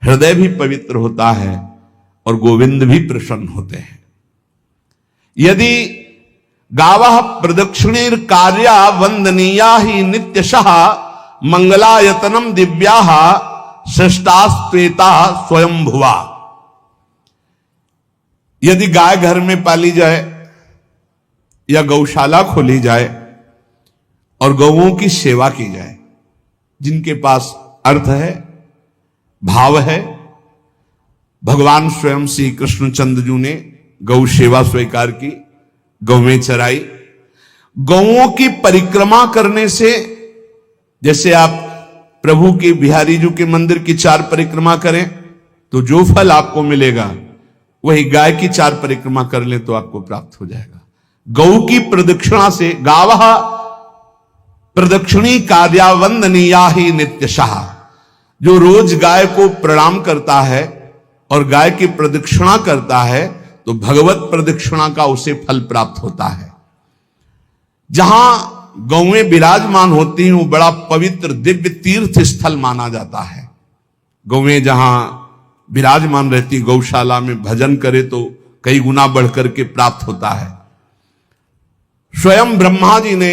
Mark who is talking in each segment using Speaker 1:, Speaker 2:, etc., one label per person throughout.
Speaker 1: हृदय भी पवित्र होता है और गोविंद भी प्रसन्न होते हैं। यदि गावः प्रदक्षिणीर कार्या वंदनीया ही नित्यशः मंगलायतनम दिव्याः श्रेष्ठास्त्वेता स्वयंभुवा। यदि गाय घर में पाली जाए या गौशाला खोली जाए और गौओं की सेवा की जाए, जिनके पास अर्थ है, भाव है, भगवान स्वयं श्री कृष्णचंद्र ने गौ सेवा स्वीकार की, गौवें चराई। गौओं की परिक्रमा करने से, जैसे आप प्रभु के बिहारी जी के मंदिर की 4 परिक्रमा करें तो जो फल आपको मिलेगा वही गाय की 4 परिक्रमा कर लें तो आपको प्राप्त हो जाएगा। गौ की प्रदक्षिणा से, गावः प्रदक्षिणी कार्या वंदनीया ही नित्यशः, जो रोज गाय को प्रणाम करता है और गाय की प्रदक्षिणा करता है तो भगवत प्रदक्षिणा का उसे फल प्राप्त होता है। जहां गौएं विराजमान होती हैं वो बड़ा पवित्र दिव्य तीर्थ स्थल माना जाता है। गौएं जहां विराजमान रहती, गौशाला में भजन करे तो कई गुना बढ़कर के प्राप्त होता है। स्वयं ब्रह्मा जी ने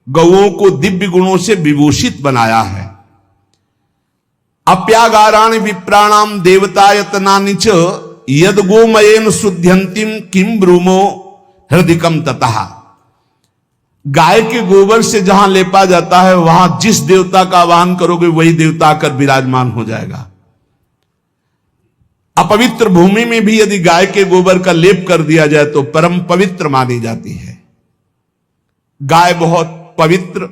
Speaker 1: गौओं को दिव्य गुणों से विभूषित बनाया है। अप्यागाराणि विप्राणाम देवतायतनानि च यद गोमयेन शुद्ध्यंतिम किम ब्रूमो हृदिकम ततः। गाय के गोबर से जहां लेपा जाता है वहां जिस देवता का आवाहन करोगे वही देवता आकर विराजमान हो जाएगा। अपवित्र भूमि में भी यदि गाय के गोबर का लेप कर दिया जाए तो परम पवित्र मानी जाती है। गाय बहुत पवित्र,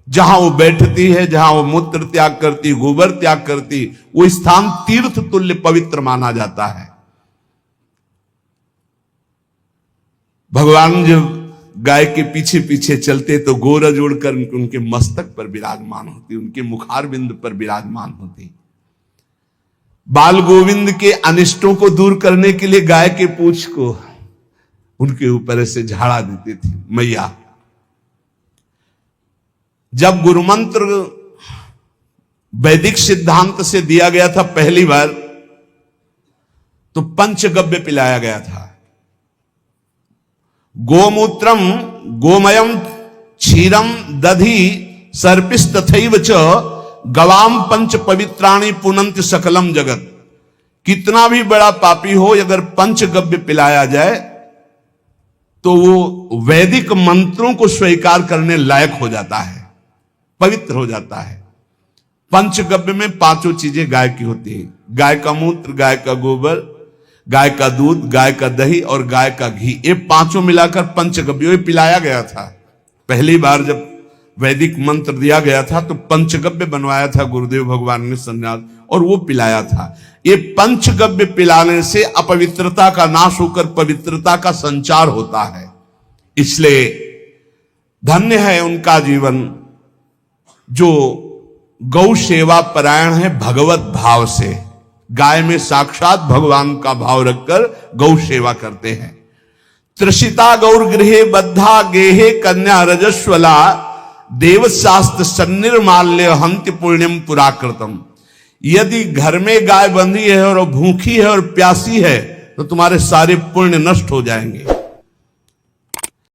Speaker 1: जहां वो बैठती है, जहां वो मूत्र त्याग करती, गोबर त्याग करती, वो स्थान तीर्थ तुल्य पवित्र माना जाता है। भगवान जब गाय के पीछे पीछे चलते तो गोरज उड़कर उनके मस्तक पर विराजमान होती, उनके मुखारबिंद पर विराजमान होती। बाल गोविंद के अनिष्टों को दूर करने के लिए गाय के पूंछ को उनके ऊपर से झाड़ा देती थी मैया। जब गुरुमंत्र वैदिक सिद्धांत से दिया गया था पहली बार तो पंचगव्य पिलाया गया था। गोमूत्रम गोमयम क्षीरम दधि सर्पिस्तथैव च गवाम पंच पवित्राणि पुनंत सकलम जगत। कितना भी बड़ा पापी हो, अगर पंचगव्य पिलाया जाए तो वो वैदिक मंत्रों को स्वीकार करने लायक हो जाता है, पवित्र हो जाता है। पंचगव्य में 5 चीजें गाय की होती है। गाय का मूत्र, गाय का गोबर, गाय का दूध, गाय का दही और गाय का घी, ये 5 मिलाकर पंचगव्य पिलाया गया था। पहली बार जब वैदिक मंत्र दिया गया था तो पंचगव्य बनवाया था गुरुदेव भगवान ने सन्यास, और वो पिलाया था। ये पंचगव्य पिलाने से अपवित्रता का नाश होकर पवित्रता का संचार होता है। इसलिए धन्य है उनका जीवन जो गौ सेवा परायण है भगवत भाव से। गाय में साक्षात भगवान का भाव रखकर गौ सेवा करते हैं। त्रिषिता गौर गृहे बद्धा गेहे कन्या रजस्वला देवशास्त्र सन्निर्माल्य हंति पुण्यम पुराकृतम। यदि घर में गाय बंधी है और भूखी है और प्यासी है तो तुम्हारे सारे पुण्य नष्ट हो जाएंगे।